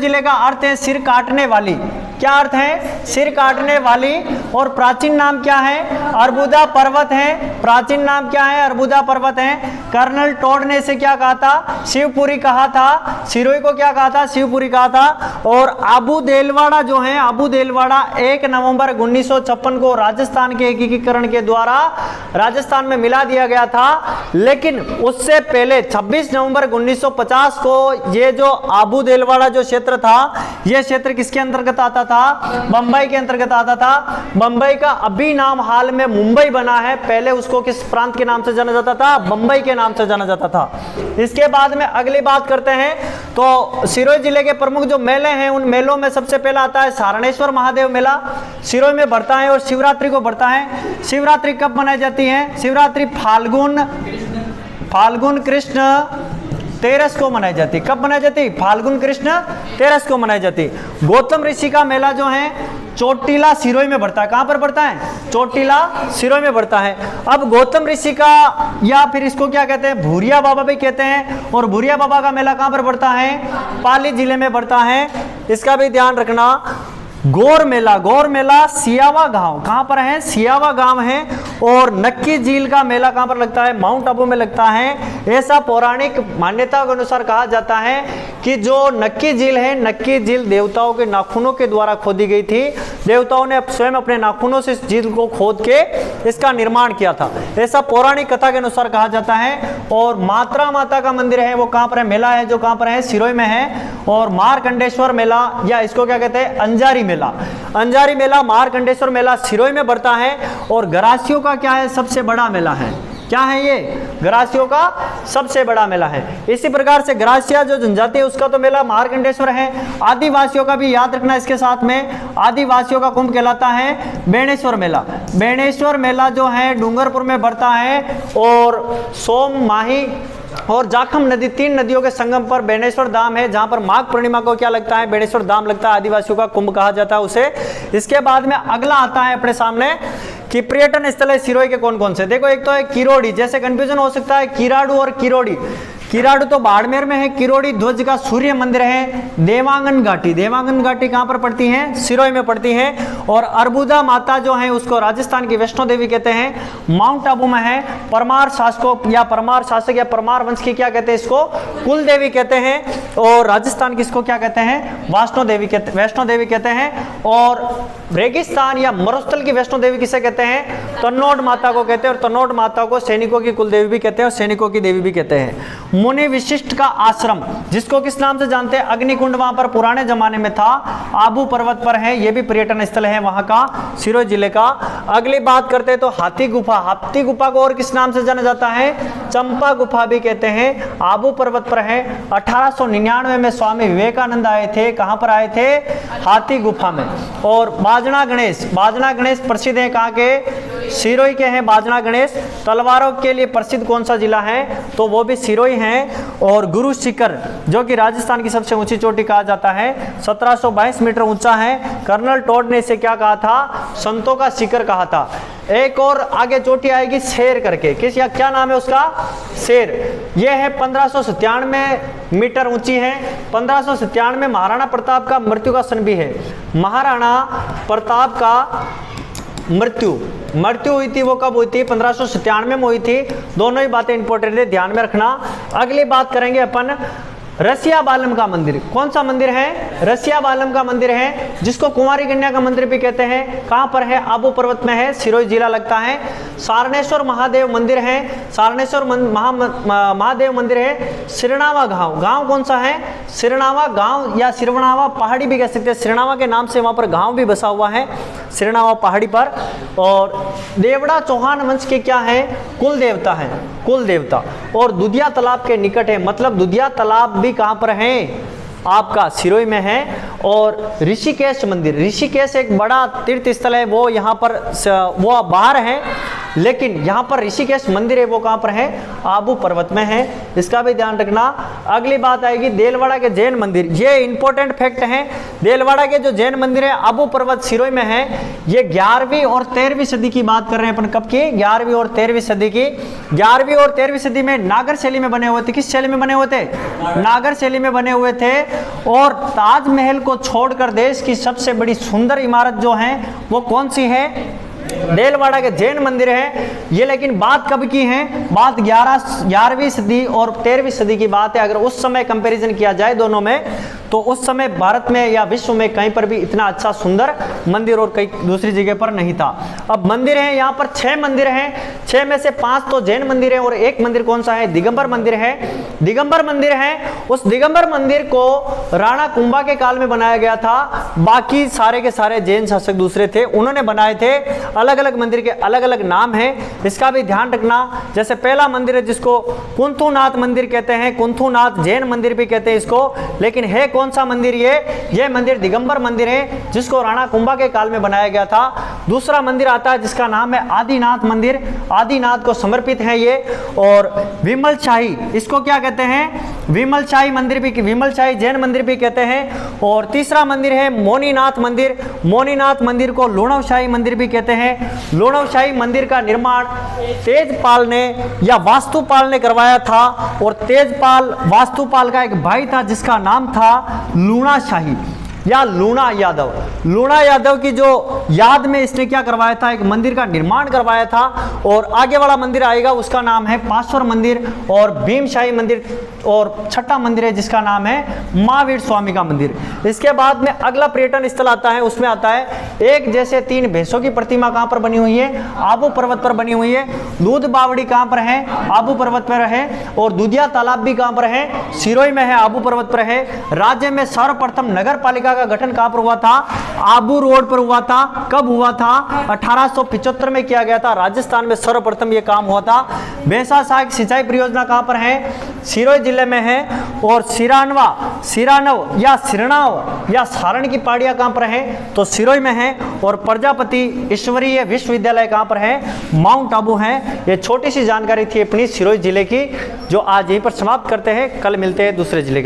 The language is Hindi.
जिले का अर्थ है सिर काटने वाली। क्या अर्थ है? सिर काटने वाली। और प्राचीन नाम क्या है? अर्बुदा पर्वत है। प्राचीन नाम क्या है? अर्बुदा पर्वत है। कर्नल टॉड ने इसे क्या कहा था? शिवपुरी कहा था। सिरोही को क्या कहा था? शिवपुरी कहा था। और आबू देलवाड़ा जो है, आबू देलवाड़ा 1 नवंबर 1956 को राजस्थान के एकीकरण के द्वारा राजस्थान में मिला दिया गया था। लेकिन उससे पहले 26 नवंबर 1950 को ये जो आबू देलवाड़ा जो क्षेत्र था, यह क्षेत्र किसके अंतर्गत आता था? बंबई के अंतर्गत आता था। बंबई का अभी नाम हाल में मुंबई बना है, पहले उसको किस प्रांत के नाम से जाना जाता था? बंबई के नाम से जाना जाता था। इसके बाद में अगली बात करते हैं तो सिरोही जिले के प्रमुख जो मेले हैं, उन मेलों में सबसे पहला आता है सारणेश्वर महादेव मेला, सिरोही में बढ़ता है और शिवरात्रि को बढ़ता है। शिवरात्रि कब मनाई जाती है? शिवरात्रि फाल्गुन कृष्ण 13 को मनाई जाती। कब मनाई जाती? फाल्गुन कृष्ण 13 को मनाई जाती। गौतम ऋषि का मेला जो है चोटीला सिरोही में बढ़ता है। कहां पर बढ़ता है? चोटीला सिरोही में बढ़ता है। अब गौतम ऋषि का, या फिर इसको क्या कहते हैं? भूरिया बाबा भी कहते हैं। और भूरिया बाबा का मेला कहां पर बढ़ता है? पाली जिले में बढ़ता है। इसका भी ध्यान रखना। गौर मेला सियावा गांव, कहां पर है? सियावा गांव है। और नक्की झील का मेला कहां पर लगता है? माउंट आबू में लगता है। ऐसा पौराणिक मान्यता के अनुसार कहा जाता है कि जो नक्की झील है, नक्की झील देवताओं के नाखूनों के द्वारा खोदी गई थी। देवताओं ने स्वयं अपने नाखूनों से इस झील को खोद के इसका निर्माण किया था, ऐसा पौराणिक कथा के अनुसार कहा जाता है। और मात्रा माता का मंदिर है, वो कहां पर है? मेला है जो कहां पर है? सिरोही में है। और मारकंडेश्वर मेला, या इसको क्या कहते हैं? अंजारी मेला, मारकंडेश्वर मेला सिरोही में बढ़ता है। और गरासियों का क्या है? सबसे बड़ा मेला है। क्या है ये? गरासियों का सबसे बड़ा मेला है। इसी प्रकार से गरासिया जो जनजाति है उसका तो मेला मारकंडेश्वर है। आदिवासियों का भी याद रखना इसके साथ में, आदिवासियों का कुंभ कहलाता है बेणेश्वर मेला। बेणेश्वर मेला जो है डूंगरपुर में बढ़ता है। और सोम, माही और जाखम नदी, 3 नदियों के संगम पर बेणेश्वर धाम है, जहां पर माघ पूर्णिमा को क्या लगता है? बेणेश्वर धाम लगता है। आदिवासियों का कुंभ कहा जाता है उसे। इसके बाद में अगला आता है अपने सामने कि पर्यटन स्थल है सिरोही के कौन कौन से। देखो, एक तो है किरोड़ी, जैसे कंफ्यूजन हो सकता है किराड़ू और किरोड़ी। किराड़ू तो बाड़मेर में है, किरोड़ी ध्वज का सूर्य मंदिर है। देवांगन घाटी कहां पर पड़ती है? सिरोही में पड़ती है। और अर्बुदा माता जो है उसको राजस्थान की वैष्णो देवी कहते हैं, माउंट आबू में है। परमार शासक या परमार वंश की क्या कहते हैं? इसको कुल देवी कहते हैं। और राजस्थान की इसको क्या कहते हैं? वैष्णो देवी कहते हैं। और रेगिस्तान या मरुस्थल की वैष्णो देवी किसे कहते हैं? तन्नोड माता को कहते हैं। और तन्नोड माता को सैनिकों की कुल देवी भी कहते हैं और सैनिकों की देवी भी कहते हैं। मुनि विशिष्ट का आश्रम, जिसको किस नाम से जानते हैं? अग्निकुंड, वहां पर पुराने जमाने में था, आबू पर्वत पर है। यह भी पर्यटन स्थल है वहां का, सिरोही जिले का। अगली बात करते हैं तो हाथी गुफा को और किस नाम से जाना जाता है? चंपा गुफा भी कहते हैं। आबू पर्वत पर है। 1899 में स्वामी विवेकानंद आए थे। कहां पर आए थे? हाथी गुफा में। और बाजना गणेश प्रसिद्ध है, कहां के? सिरोही के हैं बाजना गणेश। तलवारों के लिए प्रसिद्ध कौन सा जिला है? तो वो भी सिरोही है। और गुरु शिखर जो कि राजस्थान की सबसे ऊंची चोटी कहा जाता है, 1722 मीटर ऊंचा है। कर्नल टॉड ने इसे क्या कहा था? संतों का शिखर कहा था। एक और आगे चोटी आएगी शेर करके, किस या क्या नाम है उसका? शेर। यह है 1597 मीटर ऊंची है। 1597 महाराणा प्रताप का मृत्यु का सन भी है। महाराणा प्रताप का मृत्यु हुई थी, वो कब हुई थी? 1597 में हुई थी। दोनों ही बातें इंपॉर्टेंट है, ध्यान में रखना। अगली बात करेंगे अपन रसिया बालम का मंदिर। कौन सा मंदिर है? रसिया बालम का मंदिर है, जिसको कुंवारी कन्या का मंदिर भी कहते हैं। कहां पर है? आबू पर्वत में है, सिरोही जिला लगता है। सारणेश्वर महादेव मंदिर है, सारणेश्वर महादेव मंदिर है। सिरनावा गांव कौन सा है? सिरनावा गांव या सिरवणावा पहाड़ी भी कह सकते हैं। सिरनावा के नाम से वहां पर गांव भी बसा हुआ है, सिरनावा पहाड़ी पर। और देवड़ा चौहान वंश के क्या है? कुल देवता। और दुधिया तालाब के निकट है, मतलब दुधिया तालाब भी कहां पर है? आपका सिरोही में है। और ऋषिकेश मंदिर, ऋषिकेश एक बड़ा तीर्थ स्थल है, वो यहाँ पर वो बाहर है। लेकिन यहाँ पर ऋषिकेश मंदिर है वो कहाँ पर है, आबू पर्वत में है, इसका भी ध्यान रखना। अगली बात आएगी देलवाड़ा के जैन मंदिर, ये इंपॉर्टेंट फैक्ट है। देलवाड़ा के जो जैन मंदिर है आबू पर्वत सिरोही में है, ये 11वीं और 13वीं सदी की बात कर रहे हैं अपन, कब की, 11वीं और 13वीं सदी की। 11वीं और 13वीं सदी में नागर शैली में बने हुए थे। किस शैली में बने हुए थे, नागर शैली में बने हुए थे। और ताजमहल को छोड़कर देश की सबसे बड़ी सुंदर इमारत जो है वो कौन सी है, देलवाड़ा के जैन मंदिर है ये। लेकिन बात कब की है, बात 11वीं सदी और 13वीं सदी की बात है। अगर उस समय कंपैरिजन किया जाए दोनों में, तो उस समय भारत में या विश्व में कहीं पर भी इतना अच्छा सुंदर मंदिर और कई दूसरी जगह पर नहीं था। अब मंदिर है यहाँ पर 6 मंदिर हैं, 6 में से 5 तो जैन मंदिर है और एक मंदिर कौन सा है, दिगंबर मंदिर है। दिगंबर मंदिर है, उस दिगंबर मंदिर को राणा कुंभा के काल में बनाया गया था। बाकी सारे के सारे जैन शासक दूसरे थे, उन्होंने बनाए थे। अलग अलग मंदिर के अलग अलग नाम हैं, इसका भी ध्यान रखना। जैसे पहला मंदिर है जिसको कुंथुनाथ मंदिर कहते हैं, कुंथुनाथ जैन मंदिर भी कहते हैं इसको, लेकिन है कौन सा मंदिर ये मंदिर दिगंबर मंदिर है जिसको राणा कुंभा के काल में बनाया गया था। दूसरा मंदिर आता है जिसका नाम है आदिनाथ मंदिर, आदिनाथ को समर्पित है ये। और विमल शाही, इसको क्या कहते हैं, विमल शाही मंदिर भी, विमल शाही जैन मंदिर भी कहते हैं। और तीसरा मंदिर है मोनीनाथ मंदिर, मोनीनाथ मंदिर को लुणव शाही मंदिर भी कहते हैं। लुणव शाही मंदिर का निर्माण तेजपाल ने या वास्तुपाल ने करवाया था। और तेजपाल वास्तुपाल का एक भाई था जिसका नाम था लूणा शाही या लूणा यादव। लूणा यादव की जो याद में इसने क्या करवाया था, एक मंदिर का निर्माण करवाया था। और आगे वाला मंदिर आएगा उसका नाम है पाश्वर मंदिर और भीमशाही मंदिर। और छठा मंदिर है जिसका नाम है महावीर स्वामी का मंदिर। इसके बाद में अगला पर्यटन स्थल आता है, उसमें आता है एक जैसे 3 भैंसों की प्रतिमा कहाँ पर बनी हुई है, आबू पर्वत पर बनी हुई है। दूध बावड़ी कहाँ पर है, आबू पर्वत पर है। और दुधिया तालाब भी कहाँ पर है, सिरोही में है, आबू पर्वत पर है। राज्य में सर्वप्रथम नगर पालिका का गठन कहां पर हुआ था, आबू रोड पर हुआ था। कब हुआ था, 1875 में किया गया था। राजस्थान में सर्वप्रथम यह काम हुआ था। भैंसा सहायक सिंचाई परियोजना कहां पर है, सिरोही जिले में है। और सिरानव या सिरणाव या सारण की पहाड़ियां कहां पर है, तो सिरोही में है। और प्रजापति ईश्वरीय विश्वविद्यालय कहां पर है, माउंट आबू है। यह छोटी सी जानकारी थी अपनी सिरोही जिले की, जो आज यहीं पर समाप्त करते हैं। कल मिलते हैं दूसरे जिले के।